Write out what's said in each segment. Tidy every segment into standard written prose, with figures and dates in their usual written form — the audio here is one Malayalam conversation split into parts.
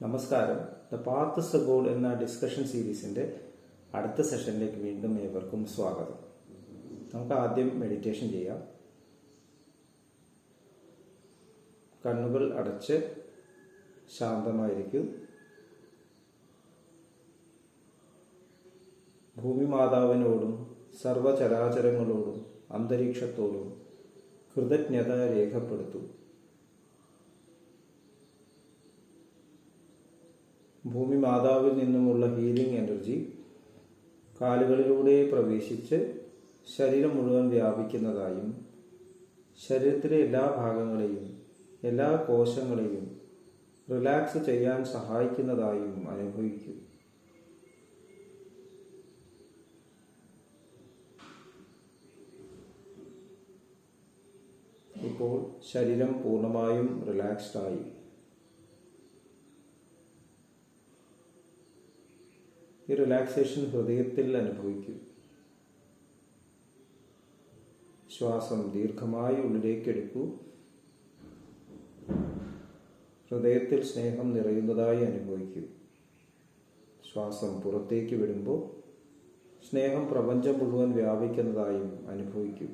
നമസ്കാരം. The path is the goal എന്ന ഡിസ്കഷൻ സീരീസിന്റെ അടുത്ത സെഷനിലേക്ക് വീണ്ടും ഏവർക്കും സ്വാഗതം. നമുക്ക് ആദ്യം മെഡിറ്റേഷൻ ചെയ്യാം. കണ്ണുകൾ അടച്ച് ശാന്തമായിരിക്കും. ഭൂമി മാതാവിനോടും സർവചരാചരങ്ങളോടും അന്തരീക്ഷത്തോടും കൃതജ്ഞത രേഖപ്പെടുത്തൂ. ഭൂമി മാതാവിൽ നിന്നുമുള്ള ഹീലിംഗ് എനർജി കാലുകളിലൂടെ പ്രവേശിച്ച് ശരീരം മുഴുവൻ വ്യാപിക്കുന്നതായും ശരീരത്തിലെ എല്ലാ ഭാഗങ്ങളെയും എല്ലാ കോശങ്ങളെയും റിലാക്സ് ചെയ്യാൻ സഹായിക്കുന്നതായും അനുഭവിക്കും. ഇപ്പോൾ ശരീരം പൂർണ്ണമായും റിലാക്സ്ഡ് ആയി. ഈ റിലാക്സേഷൻ ഹൃദയത്തിൽ അനുഭവിക്കൂ. ശ്വാസം ദീർഘമായി ഉള്ളിലേക്ക് എടുക്കൂ. ഹൃദയത്തിൽ സ്നേഹം നിറയുന്നതായി അനുഭവിക്കൂ. ശ്വാസം പുറത്തേക്ക് വിടുമ്പോൾ സ്നേഹം പ്രപഞ്ചം മുഴുവൻ വ്യാപിക്കുന്നതായും അനുഭവിക്കൂ.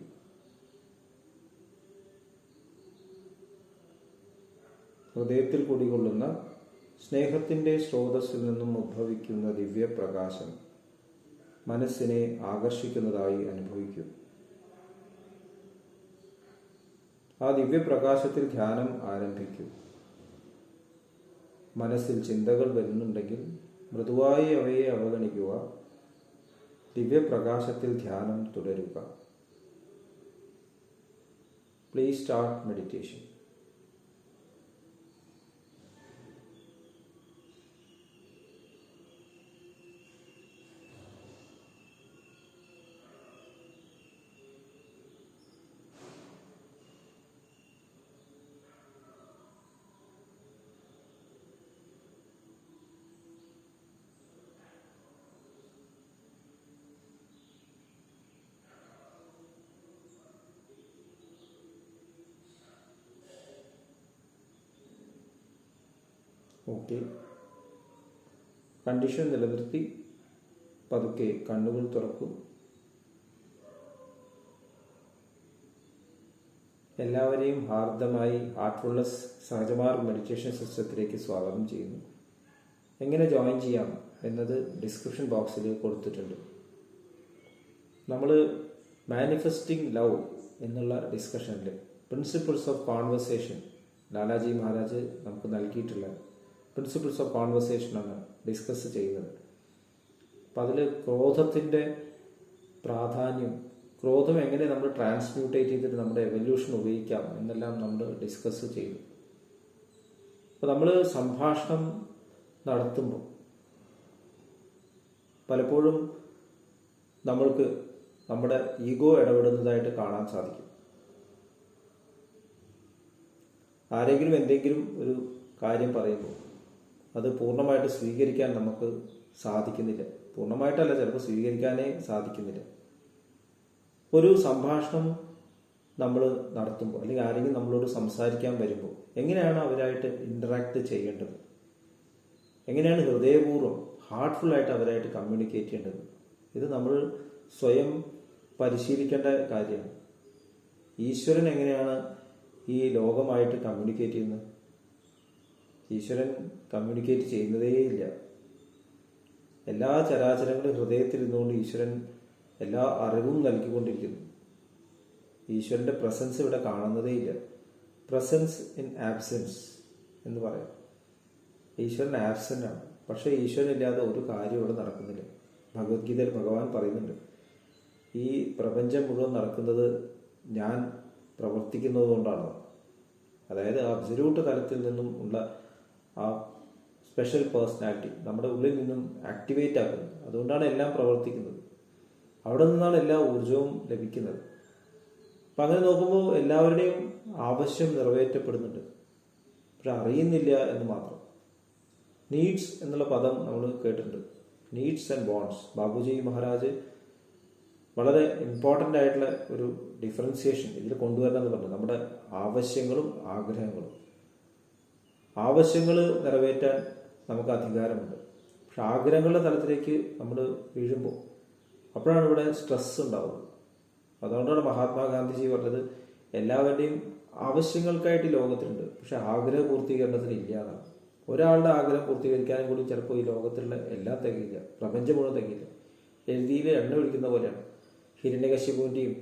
ഹൃദയത്തിൽ കുടികൊള്ളുന്ന സ്നേഹത്തിൻ്റെ സ്രോതസ്സിൽ നിന്നും ഉദ്ഭവിക്കുന്ന ദിവ്യപ്രകാശം മനസ്സിനെ ആകർഷിക്കുന്നതായി അനുഭവിക്കും. ആ ദിവ്യപ്രകാശത്തിൽ ധ്യാനം ആരംഭിക്കും. മനസ്സിൽ ചിന്തകൾ വരുന്നുണ്ടെങ്കിൽ മൃദുവായി അവയെ അവഗണിക്കുക. ദിവ്യപ്രകാശത്തിൽ ധ്യാനം തുടരുക. Please start meditation. Okay, condition നിലനിർത്തി പതുക്കെ കണ്ണുകൾ തുറക്കും. എല്ലാവരെയും ഹാർദമായി ഹാർട്ട്ഫുൾനെസ് സഹജമാർഗ് മെഡിറ്റേഷൻ സിസ്റ്റത്തിലേക്ക് സ്വാഗതം ചെയ്യുന്നു. എങ്ങനെ ജോയിൻ ചെയ്യാം എന്നത് ഡിസ്ക്രിപ്ഷൻ ബോക്സിൽ കൊടുത്തിട്ടുണ്ട്. നമ്മൾ മാനിഫെസ്റ്റിംഗ് ലവ് എന്നുള്ള ഡിസ്കഷനിൽ principles of conversation Lalaji Maharaj നമുക്ക് നൽകിയിട്ടുള്ള പ്രിൻസിപ്പിൾസ് ഓഫ് കോൺവെർസേഷനാണ് ഡിസ്കസ് ചെയ്യുന്നത്. അപ്പം അതിൽ ക്രോധത്തിൻ്റെ പ്രാധാന്യം, ക്രോധം എങ്ങനെ നമ്മൾ ട്രാൻസ്മ്യൂട്ടേറ്റ് ചെയ്തിട്ട് നമ്മുടെ എവല്യൂഷൻ ഉപയോഗിക്കാം എന്നെല്ലാം നമ്മൾ ഡിസ്കസ് ചെയ്തു. അപ്പോൾ നമ്മൾ സംഭാഷണം നടത്തുമ്പോൾ പലപ്പോഴും നമ്മൾക്ക് നമ്മുടെ ഈഗോ ഇടപെടുന്നതായിട്ട് കാണാൻ സാധിക്കും. ആരെങ്കിലും എന്തെങ്കിലും ഒരു കാര്യം പറയുമ്പോൾ അത് പൂർണ്ണമായിട്ട് സ്വീകരിക്കാൻ നമുക്ക് സാധിക്കുന്നില്ല. പൂർണ്ണമായിട്ടല്ല, ചിലപ്പോൾ സ്വീകരിക്കാനേ സാധിക്കുന്നില്ല. ഒരു സംഭാഷണം നമ്മൾ നടത്തുമ്പോൾ അല്ലെങ്കിൽ ആരെങ്കിലും നമ്മളോട് സംസാരിക്കാൻ വരുമ്പോൾ എങ്ങനെയാണ് അവരായിട്ട് ഇൻറ്ററാക്ട് ചെയ്യേണ്ടത്, എങ്ങനെയാണ് ഹൃദയപൂർവ്വം ഹാർട്ട്ഫുള്ളായിട്ട് അവരായിട്ട് കമ്മ്യൂണിക്കേറ്റ് ചെയ്യേണ്ടത്, ഇത് നമ്മൾ സ്വയം പരിശീലിക്കേണ്ട കാര്യമാണ്. ഈശ്വരൻ എങ്ങനെയാണ് ഈ ലോകമായിട്ട് കമ്മ്യൂണിക്കേറ്റ് ചെയ്യുന്നത്? ഈശ്വരൻ കമ്മ്യൂണിക്കേറ്റ് ചെയ്യുന്നതേയില്ല. എല്ലാ ചരാചരങ്ങളും ഹൃദയത്തിൽ ഇരുന്നുകൊണ്ട് ഈശ്വരൻ എല്ലാ അറിവും നൽകിക്കൊണ്ടിരിക്കുന്നു. ഈശ്വരൻ്റെ പ്രസൻസ് ഇവിടെ കാണുന്നതേയില്ല. പ്രസൻസ് ഇൻ ആബ്സെൻസ് എന്ന് പറയാം. ഈശ്വരൻ ആബ്സെൻ്റ് ആണ്. പക്ഷേ ഈശ്വരൻ ഇല്ലാതെ ഒരു കാര്യം ഇവിടെ നടക്കുന്നില്ല. ഭഗവത്ഗീതയിൽ ഭഗവാൻ പറയുന്നുണ്ട്, ഈ പ്രപഞ്ചം മുഴുവൻ നടക്കുന്നത് ഞാൻ പ്രവർത്തിക്കുന്നത് കൊണ്ടാണ്. അതായത് അബ്സല്യൂട്ട് തലത്തിൽ നിന്നും ഉള്ള ആ സ്പെഷ്യൽ പേഴ്സണാലിറ്റി നമ്മുടെ ഉള്ളിൽ നിന്നും ആക്ടിവേറ്റ് ആക്കുന്നത്. അതുകൊണ്ടാണ് എല്ലാം പ്രവർത്തിക്കുന്നത്. അവിടെ നിന്നാണ് എല്ലാ ഊർജവും ലഭിക്കുന്നത്. അപ്പം അങ്ങനെ നോക്കുമ്പോൾ എല്ലാവരുടെയും ആവശ്യം നിറവേറ്റപ്പെടുന്നുണ്ട്. പക്ഷെ അറിയുന്നില്ല എന്ന് മാത്രം. നീഡ്സ് എന്നുള്ള പദം നമ്മൾ കേട്ടിട്ടുണ്ട്. Needs and wants. Babuji Maharaj വളരെ ഇമ്പോർട്ടൻ്റ് ആയിട്ടുള്ള ഒരു ഡിഫറൻസിയേഷൻ ഇതിൽ കൊണ്ടുവരണം എന്ന് പറഞ്ഞു. നമ്മുടെ ആവശ്യങ്ങളും ആഗ്രഹങ്ങളും. ആവശ്യങ്ങൾ നിറവേറ്റാൻ നമുക്ക് അധികാരമുണ്ട്. പക്ഷെ ആഗ്രഹങ്ങളുടെ തലത്തിലേക്ക് നമ്മൾ വീഴുമ്പോൾ അപ്പോഴാണ് ഇവിടെ സ്ട്രെസ് ഉണ്ടാവുന്നത്. അതുകൊണ്ടാണ് മഹാത്മാഗാന്ധിജി പറഞ്ഞത് എല്ലാവരുടെയും ആവശ്യങ്ങൾക്കായിട്ട് ഈ ലോകത്തിലുണ്ട്, പക്ഷെ ആഗ്രഹ പൂർത്തീകരണത്തിന് ഇല്ല എന്നാണ്. ഒരാളുടെ ആഗ്രഹം പൂർത്തീകരിക്കാനും കൂടി ചിലപ്പോൾ ഈ ലോകത്തിലുള്ള എല്ലാം തികയില്ല, പ്രപഞ്ചം മുഴുവൻ തികയില്ല. എഴുതിയിൽ എണ്ണ ഒഴിക്കുന്ന പോലെയാണ്. ഹിരണ്യകശിപുവിൻ്റെയും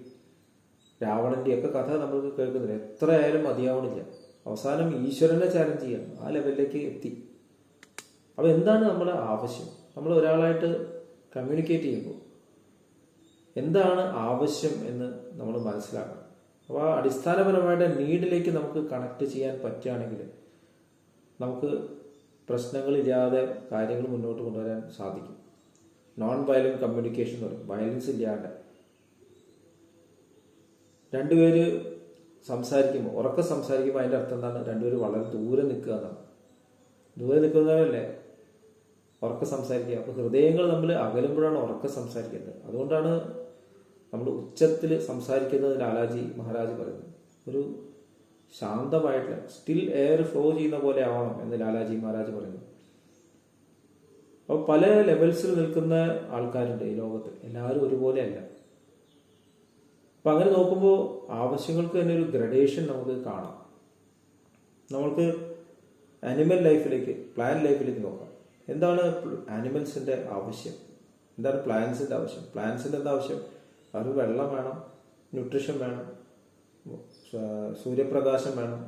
രാവണൻ്റെയും ഒക്കെ കഥ നമ്മൾ കേൾക്കുന്നില്ല, എത്ര ആയാലും മതിയാവണില്ല. അവസാനം ഈശ്വരനെ ചാലഞ്ച് ചെയ്യാം, ആ ലെവലിലേക്ക് എത്തി. അപ്പോൾ എന്താണ് നമ്മുടെ ആവശ്യം? നമ്മൾ ഒരാളായിട്ട് കമ്മ്യൂണിക്കേറ്റ് ചെയ്യുമ്പോൾ എന്താണ് ആവശ്യം എന്ന് നമ്മൾ മനസ്സിലാക്കണം. അപ്പോൾ ആ അടിസ്ഥാനപരമായിട്ട് നീഡിലേക്ക് നമുക്ക് കണക്ട് ചെയ്യാൻ പറ്റുകയാണെങ്കിൽ നമുക്ക് പ്രശ്നങ്ങളില്ലാതെ കാര്യങ്ങൾ മുന്നോട്ട് കൊണ്ടുവരാൻ സാധിക്കും. നോൺ വയലന്റ് കമ്മ്യൂണിക്കേഷൻ എന്ന് പറയും, വയലൻസ് ഇല്ലാണ്ട്. രണ്ടുപേര് സംസാരിക്കുമ്പോൾ, ഉറക്കെ സംസാരിക്കുമ്പോൾ അതിൻ്റെ അർത്ഥം എന്താണ്? രണ്ടുപേര് വളരെ ദൂരെ നിൽക്കുക എന്നാണ്. ദൂരെ നിൽക്കുന്നവരല്ലേ ഉറക്കെ സംസാരിക്കുക. അപ്പോൾ ഹൃദയങ്ങൾ നമ്മൾ അകലുമ്പോഴാണ് ഉറക്കെ സംസാരിക്കേണ്ടത്. അതുകൊണ്ടാണ് നമ്മൾ ഉച്ചത്തിൽ സംസാരിക്കുന്നത് ലാലാജി മഹാരാജ് പറയുന്നത്. ഒരു ശാന്തമായിട്ടുള്ള സ്റ്റിൽ എയർ ഫ്ലോ ചെയ്യുന്ന പോലെ ആവണം എന്ന് ലാലാജി മഹാരാജ് പറയുന്നു. അപ്പോൾ പല ലെവൽസിൽ നിൽക്കുന്ന ആൾക്കാരുണ്ട് ഈ ലോകത്ത്, എല്ലാവരും ഒരുപോലെ അല്ല. അപ്പം അങ്ങനെ നോക്കുമ്പോൾ ആവശ്യങ്ങൾക്ക് തന്നെ ഒരു ഗ്രഡേഷൻ നമുക്ക് കാണാം. നമ്മൾക്ക് ആനിമൽ ലൈഫിലേക്ക്, പ്ലാൻ ലൈഫിലേക്ക് നോക്കാം. എന്താണ് ആനിമൽസിൻ്റെ ആവശ്യം? എന്താണ് പ്ലാന്റ്സിൻ്റെ ആവശ്യം? പ്ലാന്റ്സിൻ്റെ എന്താ ആവശ്യം? അവർക്ക് വെള്ളം വേണം, ന്യൂട്രീഷൻ വേണം, സൂര്യപ്രകാശം വേണം,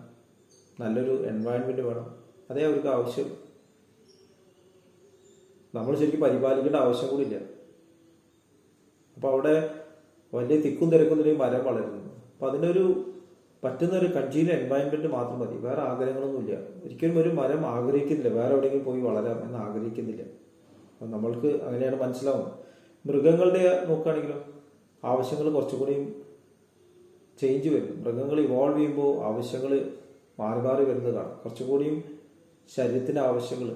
നല്ലൊരു എൻവയൺമെൻറ്റ് വേണം. അതേ അവർക്ക് ആവശ്യം. നമ്മൾ ശരിക്കും പരിപാലിക്കേണ്ട ആവശ്യം കൂടി ഇല്ല. അപ്പോൾ അവിടെ വലിയ തിക്കും തിരക്കുന്നൊരു മരം വളരുന്നു. അപ്പം അതിനൊരു പറ്റുന്ന ഒരു കൺജീനിയർ എൻവയൺമെൻറ്റ് മാത്രം മതി, വേറെ ആഗ്രഹങ്ങളൊന്നുമില്ല. ഒരിക്കലും ഒരു മരം ആഗ്രഹിക്കുന്നില്ല വേറെ എവിടെയെങ്കിലും പോയി വളരാം എന്ന് ആഗ്രഹിക്കുന്നില്ല. അപ്പം നമ്മൾക്ക് അങ്ങനെയാണ് മനസ്സിലാവുന്നത്. മൃഗങ്ങളുടെ നോക്കുകയാണെങ്കിലും ആവശ്യങ്ങൾ കുറച്ചുകൂടിയും ചേഞ്ച് വരും. മൃഗങ്ങൾ ഇവോൾവ് ചെയ്യുമ്പോൾ ആവശ്യങ്ങൾ മാറി മാറി വരുന്നത് കാണാം. കുറച്ചുകൂടിയും ശരീരത്തിൻ്റെ ആവശ്യങ്ങൾ,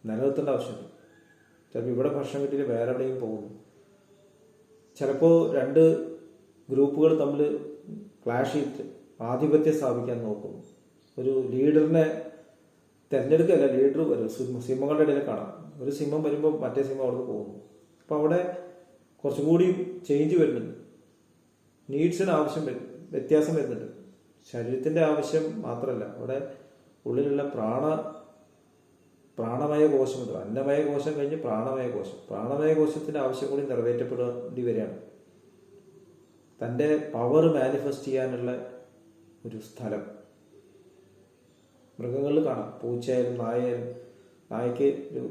നിലനിർത്തേണ്ട ആവശ്യമുണ്ട്. ചിലപ്പോൾ ഇവിടെ ഭക്ഷണം കിട്ടിയിട്ട് വേറെ എവിടെയും പോകുന്നു. ചിലപ്പോൾ രണ്ട് ഗ്രൂപ്പുകൾ തമ്മിൽ ക്ലാഷ് ചെയ്തിട്ട് ആധിപത്യം സ്ഥാപിക്കാൻ നോക്കുന്നു. ഒരു ലീഡറിനെ തിരഞ്ഞെടുക്കുകയല്ല, ലീഡർ വരും. സിംഹങ്ങളുടെ ഇടയിൽ കാണാം, ഒരു സിംഹം വരുമ്പോൾ മറ്റേ സിംഹം അവിടെ പോകുന്നു. അപ്പോൾ അവിടെ കുറച്ചുകൂടി ചേഞ്ച് വരുന്നുണ്ട്. നീഡ്സിന് ആവശ്യം വ്യത്യാസം വരുന്നുണ്ട്. ശരീരത്തിൻ്റെ ആവശ്യം മാത്രമല്ല, അവിടെ ഉള്ളിലുള്ള പ്രാണമയ കോശം മുതൽ അന്നമയ കോശം കഴിഞ്ഞ് പ്രാണമയ കോശം, പ്രാണമയ കോശത്തിൻ്റെ ആവശ്യം കൂടി നിറവേറ്റപ്പെടേണ്ടി വരികയാണ്. തൻ്റെ പവർ മാനിഫെസ്റ്റ് ചെയ്യാനുള്ള ഒരു സ്ഥലം മൃഗങ്ങളിൽ കാണാം. പൂച്ചയായാലും നായയായാലും, നായ്ക്ക് ഒരു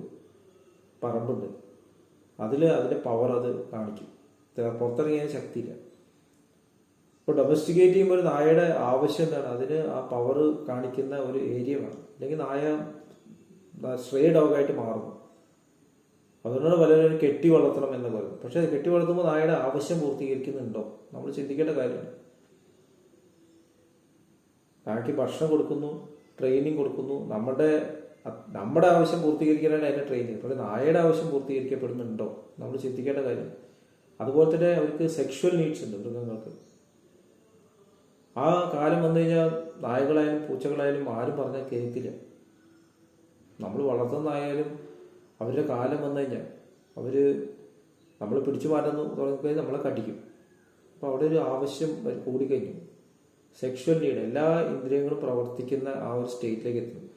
പറമ്പുണ്ട്, അതിൻ്റെ പവർ അത് കാണിക്കും. പുറത്തിറങ്ങിയ ശക്തിയില്ല. ഇപ്പോൾ ഡൊമസ്റ്റിക്കേറ്റ് ചെയ്യുമ്പോൾ ഒരു നായയുടെ ആവശ്യം എന്താണ്? അതിന് ആ പവർ കാണിക്കുന്ന ഒരു ഏരിയ വേണം, അല്ലെങ്കിൽ നായ സ്ട്രേ ഡോഗായിട്ട് മാറുന്നു. അതുകൊണ്ടാണ് പലരും കെട്ടി വളർത്തണം എന്ന് പറയുന്നത്. പക്ഷെ കെട്ടി വളർത്തുമ്പോൾ നായയുടെ ആവശ്യം പൂർത്തീകരിക്കുന്നുണ്ടോ നമ്മൾ ചിന്തിക്കേണ്ട കാര്യമാണ്. നായ്ക്ക് ഭക്ഷണം കൊടുക്കുന്നു, ട്രെയിനിങ് കൊടുക്കുന്നു, നമ്മുടെ ആവശ്യം പൂർത്തീകരിക്കാനാണ് അതിൻ്റെ ട്രെയിനിങ്. പക്ഷേ നായയുടെ ആവശ്യം പൂർത്തീകരിക്കപ്പെടുന്നുണ്ടോ നമ്മൾ ചിന്തിക്കേണ്ട കാര്യം. അതുപോലെ തന്നെ അവർക്ക് സെക്ഷുവൽ നീഡ്സ് ഉണ്ട് മൃഗങ്ങൾക്ക്. ആ കാലം വന്നു കഴിഞ്ഞാൽ നായകളായാലും പൂച്ചകളായാലും ആരും പറഞ്ഞാൽ കേൾക്കില്ല. നമ്മൾ വളർത്തുന്നതായാലും അവരുടെ കാലം വന്നു കഴിഞ്ഞാൽ നമ്മൾ പിടിച്ചു മാറ്റുന്നു തുടങ്ങിക്കഴിഞ്ഞാൽ നമ്മളെ കടിക്കും. അപ്പോൾ അവിടെ ഒരു ആവശ്യം കൂടിക്കഴിഞ്ഞു. സെക്ഷുവൽ നീഡ്, എല്ലാ ഇന്ദ്രിയങ്ങളും പ്രവർത്തിക്കുന്ന ആ ഒരു സ്റ്റേറ്റിലേക്ക് എത്തുന്നു.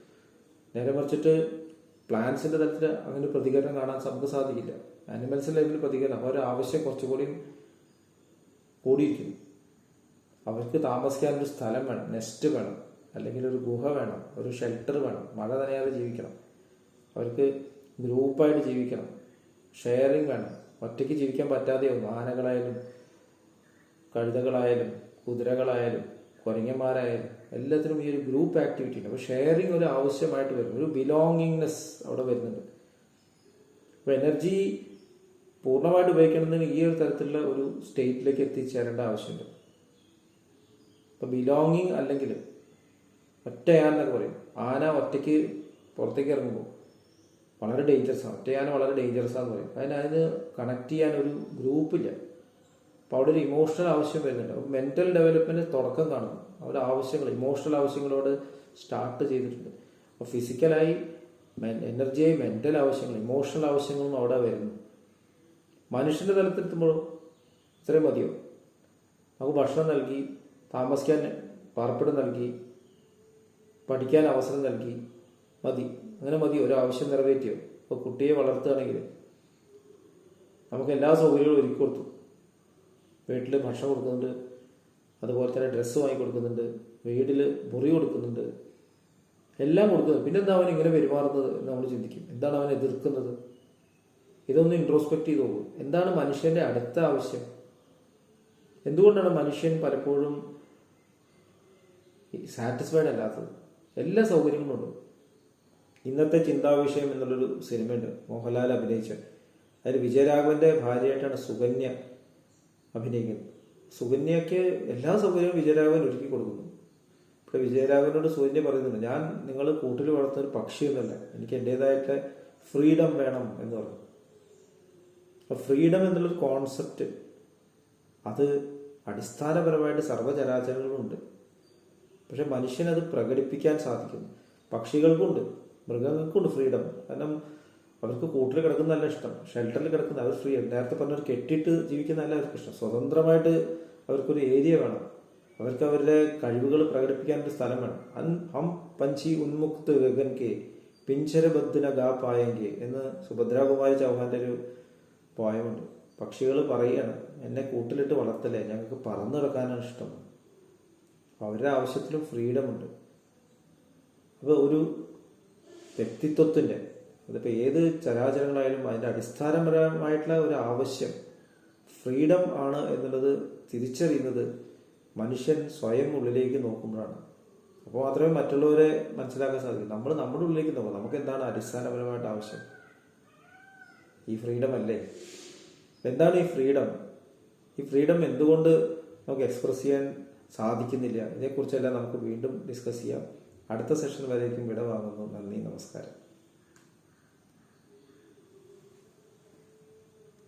നേരെ മറിച്ചിട്ട് പ്ലാന്റ്സിൻ്റെ തലത്തിൽ അങ്ങനെ പ്രതികരണം കാണാൻ നമുക്ക് സാധിക്കില്ല. ആനിമൽസിൻ്റെ ലെവലിൽ പ്രതികരണം, അപ്പോൾ ഒരു ആവശ്യം കുറച്ചുകൂടി കൂടിയിരിക്കുന്നു. അവർക്ക് താമസിക്കാൻ ഒരു സ്ഥലം വേണം, നെസ്റ്റ് വേണം, അല്ലെങ്കിൽ ഒരു ഗുഹ വേണം, ഒരു ഷെൽട്ടർ വേണം, മഴ നനയാതെ ജീവിക്കണം. അവർക്ക് ഗ്രൂപ്പായിട്ട് ജീവിക്കണം, ഷെയറിങ് വേണം. ഒറ്റയ്ക്ക് ജീവിക്കാൻ പറ്റാതെയൊന്നും. ആനകളായാലും കഴുതകളായാലും കുതിരകളായാലും കുരങ്ങന്മാരായാലും എല്ലാത്തിനും ഈ ഒരു ഗ്രൂപ്പ് ആക്ടിവിറ്റി ഉണ്ട്. അപ്പോൾ ഷെയറിങ് ഒരു ആവശ്യമായിട്ട് വരും, ഒരു ബിലോങ്ങിങ്നെസ് അവിടെ വരുന്നുണ്ട്. അപ്പോൾ എനർജി പൂർണ്ണമായിട്ട് ഉപയോഗിക്കണമെങ്കിൽ ഈ ഒരു തരത്തിലുള്ള ഒരു സ്റ്റേറ്റിലേക്ക് എത്തിച്ചേരേണ്ട ആവശ്യമുണ്ട്. ഇപ്പം ബിലോങ്ങിങ് അല്ലെങ്കിൽ ഒറ്റയാനെന്നൊക്കെ പറയും. ആന ഒറ്റയ്ക്ക് പുറത്തേക്ക് ഇറങ്ങുമ്പോൾ വളരെ ഡേഞ്ചറസാണ്. ഒറ്റയാന വളരെ ഡേഞ്ചറസാന്ന് പറയും. അതിന് കണക്ട് ചെയ്യാൻ ഒരു ഗ്രൂപ്പില്ല. അപ്പോൾ അവിടെ ഒരു ഇമോഷണൽ ആവശ്യം വരുന്നുണ്ട്. അപ്പോൾ മെൻ്റൽ ഡെവലപ്മെൻറ്റ് തുടക്കം കാണുന്നു. അവരുടെ ആവശ്യങ്ങൾ, ഇമോഷണൽ ആവശ്യങ്ങളോട് സ്റ്റാർട്ട് ചെയ്തിട്ടുണ്ട്. അപ്പോൾ ഫിസിക്കലായി എനർജിയായി മെൻ്റൽ ആവശ്യങ്ങൾ, ഇമോഷണൽ ആവശ്യങ്ങളും അവിടെ വരുന്നു. മനുഷ്യൻ്റെ തലത്തിലെത്തുമ്പോൾ ഇത്രയും മതിയോ? നമുക്ക് ഭക്ഷണം നൽകി, താമസിക്കാൻ പാർപ്പിടം നൽകി, പഠിക്കാൻ അവസരം നൽകി, മതി. അങ്ങനെ മതി? ഒരു ആവശ്യം നിറവേറ്റിയോ? ഇപ്പോൾ കുട്ടിയെ വളർത്തുകയാണെങ്കിൽ നമുക്ക് എല്ലാ സൗകര്യങ്ങളും ഒരുക്കി കൊടുത്തു. വീട്ടിൽ ഭക്ഷണം കൊടുക്കുന്നുണ്ട്, അതുപോലെ തന്നെ ഡ്രസ്സ് വാങ്ങി കൊടുക്കുന്നുണ്ട്, വീട്ടിൽ മുറി കൊടുക്കുന്നുണ്ട്, എല്ലാം കൊടുക്കുന്നത്. പിന്നെന്താ അവൻ ഇങ്ങനെ പെരുമാറുന്നത് എന്ന് നമ്മൾ ചിന്തിക്കും. എന്താണ് അവൻ എതിർക്കുന്നത്? ഇതൊന്ന് ഇൻട്രോസ്പെക്ട് ചെയ്ത് പോകും. എന്താണ് മനുഷ്യന്റെ അടുത്ത ആവശ്യം? എന്തുകൊണ്ടാണ് മനുഷ്യൻ പലപ്പോഴും സാറ്റിസ്ഫൈഡ് അല്ലാത്തത്? എല്ലാ സൗകര്യങ്ങളും ഉണ്ട്. ഇന്നത്തെ ചിന്താവിഷയം എന്നുള്ളൊരു സിനിമയുണ്ട്, മോഹൻലാൽ അഭിനയിച്ച. അതിൽ വിജയരാഘവന്റെ ഭാര്യയായിട്ടാണ് സുകന്യ അഭിനയിക്കുന്നത്. സുകന്യക്ക് എല്ലാ സൗകര്യവും വിജയരാഘവൻ ഒരുക്കി കൊടുക്കുന്നു. ഇപ്പോൾ വിജയരാഘവനോട് സുകന്യ പറയുന്നുണ്ട്, ഞാൻ നിങ്ങൾ കൂട്ടിൽ വളർത്തുന്ന ഒരു പക്ഷിയൊന്നുമല്ല, എനിക്ക് എൻ്റെതായിട്ട് ഫ്രീഡം വേണം എന്ന് പറഞ്ഞു. ഫ്രീഡം എന്നുള്ളൊരു കോൺസെപ്റ്റ് അത് അടിസ്ഥാനപരമായിട്ട് സർവ്വചരാചരങ്ങളുണ്ട്. പക്ഷെ മനുഷ്യനത് പ്രകടിപ്പിക്കാൻ സാധിക്കുന്നു. പക്ഷികൾക്കുണ്ട്, മൃഗങ്ങൾക്കുണ്ട് ഫ്രീഡം. കാരണം അവർക്ക് കൂട്ടിൽ കിടക്കുന്ന നല്ല ഇഷ്ടം, ഷെൽട്ടറിൽ കിടക്കുന്ന അവർ ഫ്രീ. നേരത്തെ പറഞ്ഞവർ കെട്ടിയിട്ട് ജീവിക്കുന്നതല്ല അവർക്ക് ഇഷ്ടം. സ്വതന്ത്രമായിട്ട് അവർക്കൊരു ഏരിയ വേണം, അവർക്ക് അവരുടെ കഴിവുകൾ പ്രകടിപ്പിക്കാനൊരു സ്ഥലം വേണം. ഹം പഞ്ചി ഉന്മുക്ത് ഗഗൻ കെ പിഞ്ചരബദ്ധന ഗാ പായെങ്കെ എന്ന് സുഭദ്രാകുമാരി ചൗഹാന്റെ ഒരു പോയമുണ്ട്. പക്ഷികൾ പറയുകയാണ്, എന്നെ കൂട്ടിലിട്ട് വളർത്തല്ലേ, ഞങ്ങൾക്ക് പറന്നു കിടക്കാനാണ് ഇഷ്ടം. അവരുടെ ആവശ്യത്തിലും ഫ്രീഡം ഉണ്ട്. അപ്പോൾ ഒരു വ്യക്തിത്വത്തിൻ്റെ, അതിപ്പോൾ ഏത് ചരാചരങ്ങളായാലും അതിൻ്റെ അടിസ്ഥാനപരമായിട്ടുള്ള ഒരു ആവശ്യം ഫ്രീഡം ആണ് എന്നുള്ളത് തിരിച്ചറിയുന്നത് മനുഷ്യൻ സ്വയം ഉള്ളിലേക്ക് നോക്കുമ്പോഴാണ്. അപ്പോൾ മാത്രമേ മറ്റുള്ളവരെ മനസ്സിലാക്കാൻ സാധിക്കൂ. നമ്മൾ നമ്മുടെ ഉള്ളിലേക്ക് നോക്കാം, നമുക്ക് എന്താണ് അടിസ്ഥാനപരമായിട്ട് ആവശ്യം? ഈ ഫ്രീഡം അല്ലേ? എന്താണ് ഈ ഫ്രീഡം? ഈ ഫ്രീഡം എന്തുകൊണ്ട് നമുക്ക് എക്സ്പ്രസ് ചെയ്യാൻ സാധിക്കുന്നില്ല? ഇതേക്കുറിച്ചെല്ലാം നമുക്ക് വീണ്ടും ഡിസ്കസ് ചെയ്യാം. അടുത്ത സെഷൻ വരേക്കും വിട വാങ്ങുന്നു. നന്ദി, നമസ്കാരം.